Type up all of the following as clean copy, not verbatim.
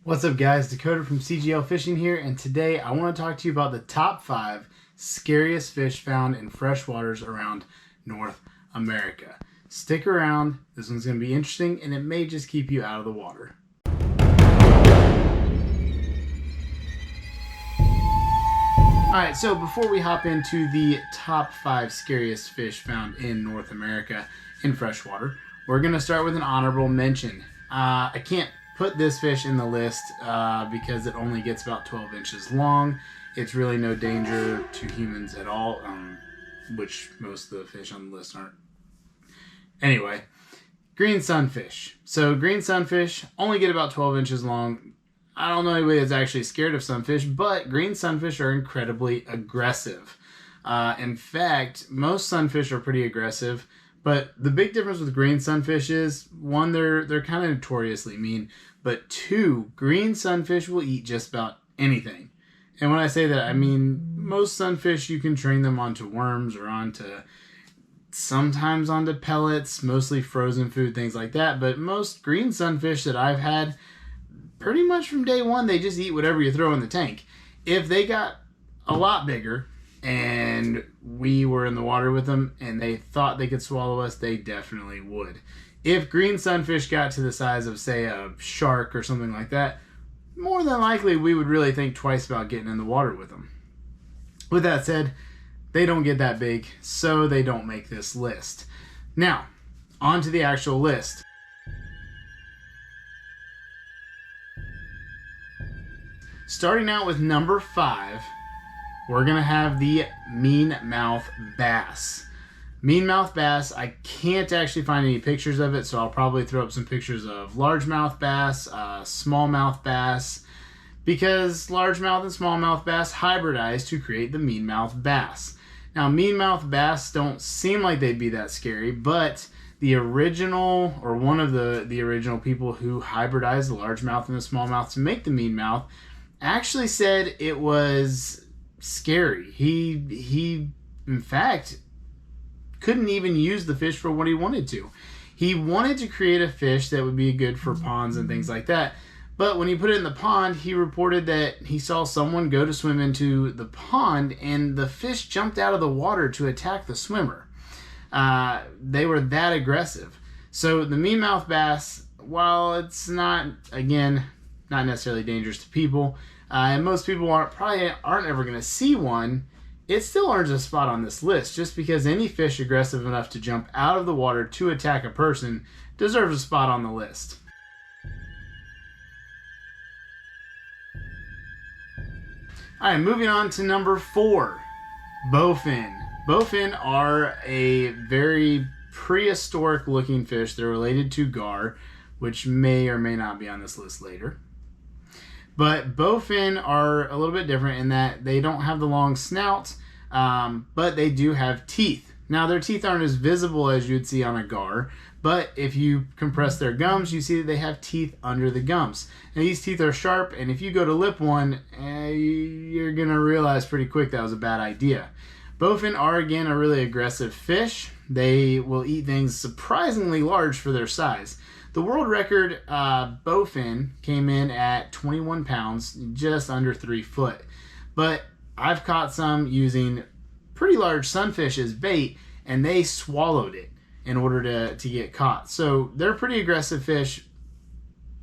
What's up guys, Dakota from CGL Fishing here, and today I want to talk to you about the top 5 scariest fish found in freshwaters around North America. Stick around, this one's going to be interesting and it may just keep you out of the water. Alright, so before we hop into the top 5 scariest fish found in North America in freshwater, we're going to start with an honorable mention. I can't put this fish in the list because it only gets about 12 inches long. It's really no danger to humans at all, which most of the fish on the list aren't. Anyway, green sunfish. So green sunfish only get about 12 inches long. I don't know anybody that's actually scared of sunfish, but green sunfish are incredibly aggressive. In fact, most sunfish are pretty aggressive. But the big difference with green sunfish is, one, they're kind of notoriously mean, but two, green sunfish will eat just about anything. And when I say that, I mean most sunfish you can train them onto worms or sometimes onto pellets, mostly frozen food, things like that. But most green sunfish that I've had, pretty much from day one, they just eat whatever you throw in the tank. If they got a lot bigger and we were in the water with them and they thought they could swallow us, they definitely would. If green sunfish got to the size of, say, a shark or something like that, more than likely we would really think twice about getting in the water with them. With that said, they don't get that big, so they don't make this list. Now, on to the actual list. Starting out with number 5, we're going to have the mean-mouth bass. Mean-mouth bass, I can't actually find any pictures of it, so I'll probably throw up some pictures of largemouth bass, smallmouth bass, because largemouth and smallmouth bass hybridize to create the mean-mouth bass. Now, mean-mouth bass don't seem like they'd be that scary, but the original, or one of the original people who hybridized the largemouth and the smallmouth to make the mean-mouth actually said it was scary. He in fact couldn't even use the fish for what he wanted to. He wanted to create a fish that would be good for ponds and things like that, but when he put it in the pond, he reported that he saw someone go to swim into the pond and the fish jumped out of the water to attack the swimmer. They were that aggressive. So the mean-mouth bass, while it's not, again, not necessarily dangerous to people, and most people probably aren't ever going to see one, it still earns a spot on this list just because any fish aggressive enough to jump out of the water to attack a person deserves a spot on the list. Alright, moving on to number 4, bowfin. Bowfin are a very prehistoric looking fish. They're related to gar, which may or may not be on this list later. But bowfin are a little bit different in that they don't have the long snout, but they do have teeth. Now, their teeth aren't as visible as you'd see on a gar, but if you compress their gums, you see that they have teeth under the gums. And these teeth are sharp, and if you go to lip one, you're going to realize pretty quick that was a bad idea. Bowfin are, again, a really aggressive fish. They will eat things surprisingly large for their size. The world record bowfin came in at 21 pounds, just under 3 foot. But I've caught some using pretty large sunfish as bait, and they swallowed it in order to get caught. So they're pretty aggressive fish.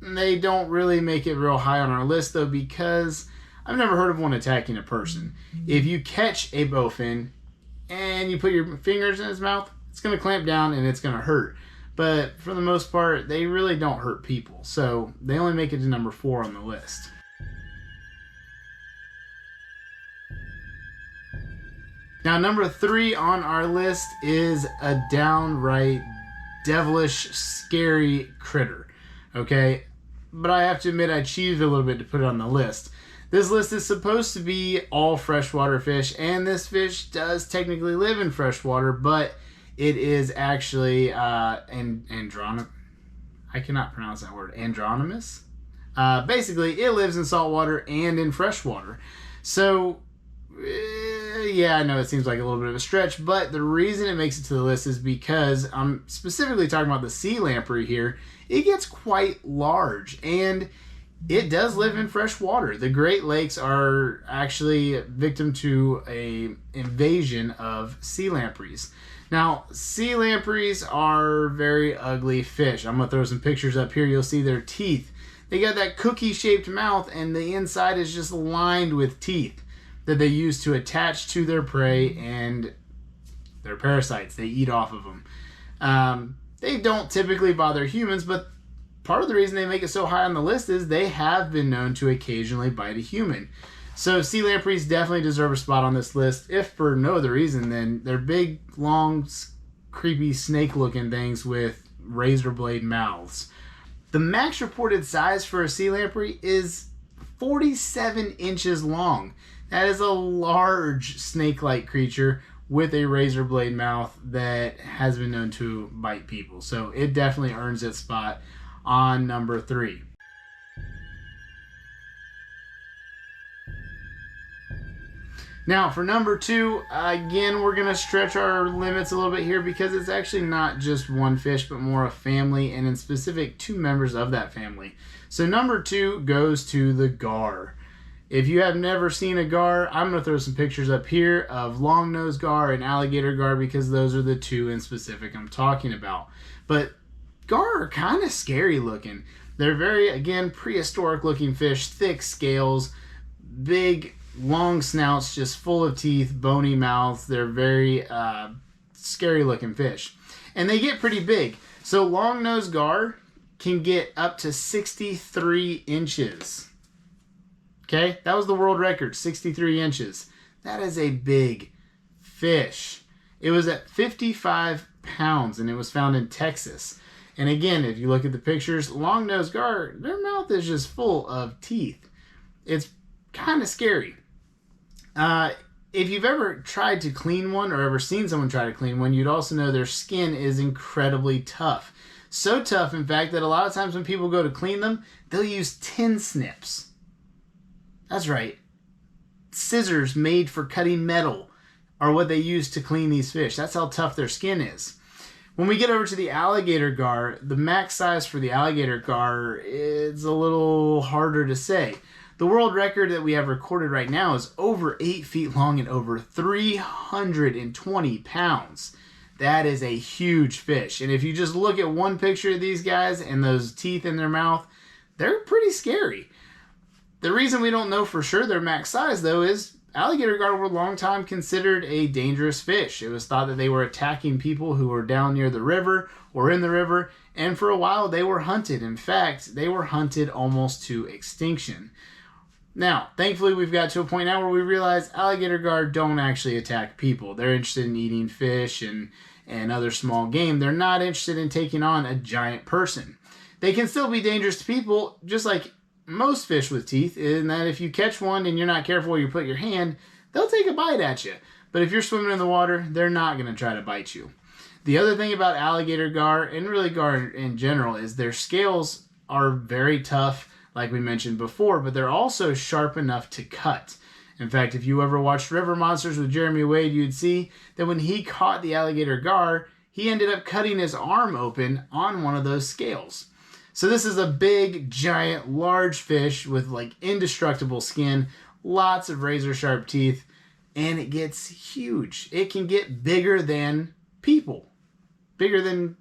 They don't really make it real high on our list, though, because I've never heard of one attacking a person. If you catch a bowfin and you put your fingers in its mouth, it's going to clamp down and it's going to hurt. But for the most part, they really don't hurt people. So they only make it to number 4 on the list. Now, number 3 on our list is a downright devilish, scary critter. Okay? But I have to admit, I cheated a little bit to put it on the list. This list is supposed to be all freshwater fish, and this fish does technically live in freshwater, but it is actually andromous. I cannot pronounce that word. Andromous? Basically, it lives in saltwater and in freshwater. So, yeah, I know it seems like a little bit of a stretch, but the reason it makes it to the list is because I'm specifically talking about the sea lamprey here. It gets quite large, and it does live in fresh water. The Great Lakes are actually victim to a invasion of sea lampreys. Now, sea lampreys are very ugly fish. I'm going to throw some pictures up here. You'll see their teeth. They got that cookie-shaped mouth, and the inside is just lined with teeth that they use to attach to their prey and their parasites. They eat off of them. They don't typically bother humans, but part of the reason they make it so high on the list is they have been known to occasionally bite a human. So sea lampreys definitely deserve a spot on this list, if for no other reason than they're big, long, creepy, snake-looking things with razor blade mouths. The max reported size for a sea lamprey is 47 inches long. That is a large snake-like creature with a razor blade mouth that has been known to bite people. So it definitely earns its spot on number 3. Now for number 2, again, we're going to stretch our limits a little bit here because it's actually not just one fish, but more a family, and in specific, 2 members of that family. So number 2 goes to the gar. If you have never seen a gar, I'm going to throw some pictures up here of long-nosed gar and alligator gar because those are the 2 in specific I'm talking about. But gar are kind of scary looking. They're very, again, prehistoric looking fish, thick scales, big, long snouts, just full of teeth, bony mouths. They're very scary looking fish. And they get pretty big. So long-nosed gar can get up to 63 inches. Okay, that was the world record, 63 inches. That is a big fish. It was at 55 pounds and it was found in Texas. And again, if you look at the pictures, long-nosed gar, their mouth is just full of teeth. It's kind of scary. If you've ever tried to clean one or ever seen someone try to clean one, you'd also know their skin is incredibly tough. So tough, in fact, that a lot of times when people go to clean them, they'll use tin snips. That's right. Scissors made for cutting metal are what they use to clean these fish. That's how tough their skin is. When we get over to the alligator gar, the max size for the alligator gar is a little harder to say. The world record that we have recorded right now is over 8 feet long and over 320 pounds. That is a huge fish. And if you just look at one picture of these guys and those teeth in their mouth, they're pretty scary. The reason we don't know for sure their max size, though, is alligator gar were a long time considered a dangerous fish. It was thought that they were attacking people who were down near the river or in the river, and for a while they were hunted. In fact, they were hunted almost to extinction. Now, thankfully, we've got to a point now where we realize alligator gar don't actually attack people. They're interested in eating fish and other small game. They're not interested in taking on a giant person. They can still be dangerous to people, just like most fish with teeth, in that if you catch one and you're not careful where you put your hand, they'll take a bite at you. But if you're swimming in the water, they're not going to try to bite you. The other thing about alligator gar, and really gar in general, is their scales are very tough, like we mentioned before, but they're also sharp enough to cut. In fact, if you ever watched River Monsters with Jeremy Wade, you'd see that when he caught the alligator gar, he ended up cutting his arm open on one of those scales. So this is a big, giant, large fish with like indestructible skin, lots of razor sharp teeth, and it gets huge. It can get bigger than people, bigger than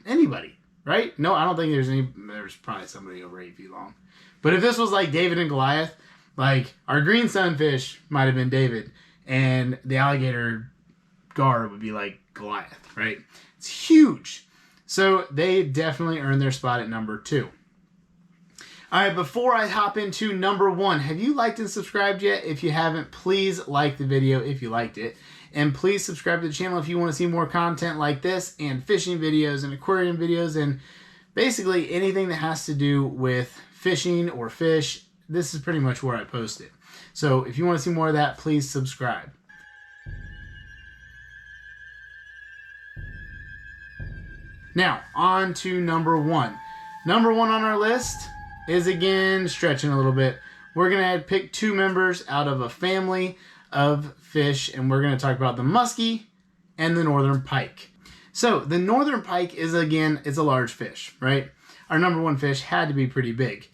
anybody, right? No, I don't think there's probably somebody over 8 feet long. But if this was like David and Goliath, like our green sunfish might have been David, and the alligator gar would be like Goliath, right? It's huge. So they definitely earn their spot at number 2. All right, before I hop into number 1, have you liked and subscribed yet? If you haven't, please like the video if you liked it. And please subscribe to the channel if you want to see more content like this and fishing videos and aquarium videos and basically anything that has to do with fishing or fish. This is pretty much where I post it. So if you want to see more of that, please subscribe. Now, on to number 1. Number 1 on our list is, again, stretching a little bit. We're going to pick 2 members out of a family of fish, and we're going to talk about the muskie and the northern pike. So, the northern pike is, again, it's a large fish, right? Our number 1 fish had to be pretty big.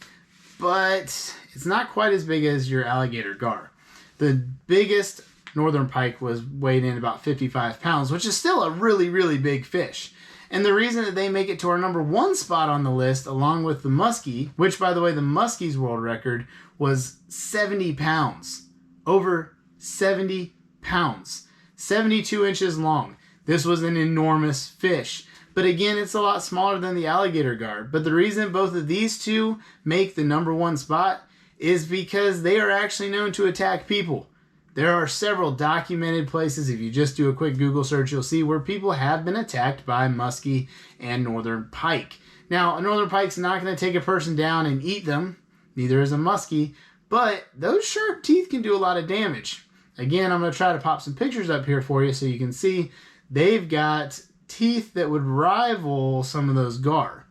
but it's not quite as big as your alligator gar. The biggest northern pike was weighed in about 55 pounds, which is still a really, really big fish. And the reason that they make it to our number 1 spot on the list, along with the muskie, which, by the way, the muskie's world record was 70 pounds. Over 70 pounds. 72 inches long. This was an enormous fish. But again, it's a lot smaller than the alligator gar. But the reason both of these two make the number 1 spot is because they are actually known to attack people. There are several documented places, if you just do a quick Google search, you'll see where people have been attacked by muskie and northern pike. Now, a northern pike's not going to take a person down and eat them, neither is a muskie, but those sharp teeth can do a lot of damage. Again, I'm going to try to pop some pictures up here for you so you can see they've got teeth that would rival some of those gar.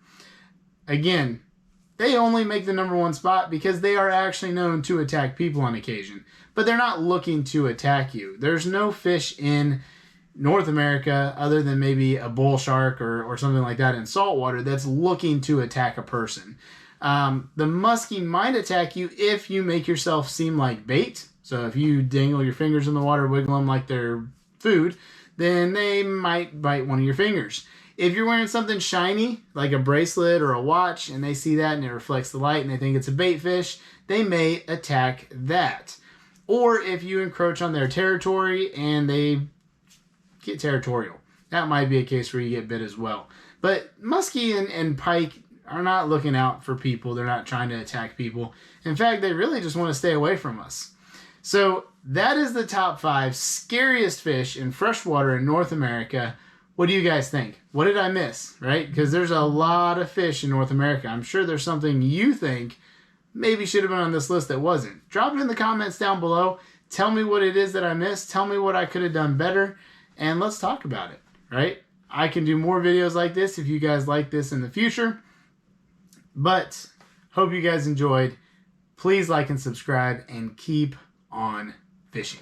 Again, they only make the number 1 spot because they are actually known to attack people on occasion. But they're not looking to attack you. There's no fish in North America other than maybe a bull shark or something like that in saltwater that's looking to attack a person. The muskie might attack you if you make yourself seem like bait. So if you dangle your fingers in the water, wiggle them like they're food, then they might bite one of your fingers. If you're wearing something shiny, like a bracelet or a watch, and they see that and it reflects the light and they think it's a bait fish, they may attack that. Or if you encroach on their territory and they get territorial. That might be a case where you get bit as well. But muskie and pike are not looking out for people. They're not trying to attack people. In fact, they really just want to stay away from us. So that is the top 5 scariest fish in freshwater in North America. What do you guys think? What did I miss, right? Because there's a lot of fish in North America. I'm sure there's something you think maybe should have been on this list that wasn't. Drop it in the comments down below. Tell me what it is that I missed. Tell me what I could have done better. And let's talk about it, right? I can do more videos like this if you guys like this in the future. But hope you guys enjoyed. Please like and subscribe and keep on fishing.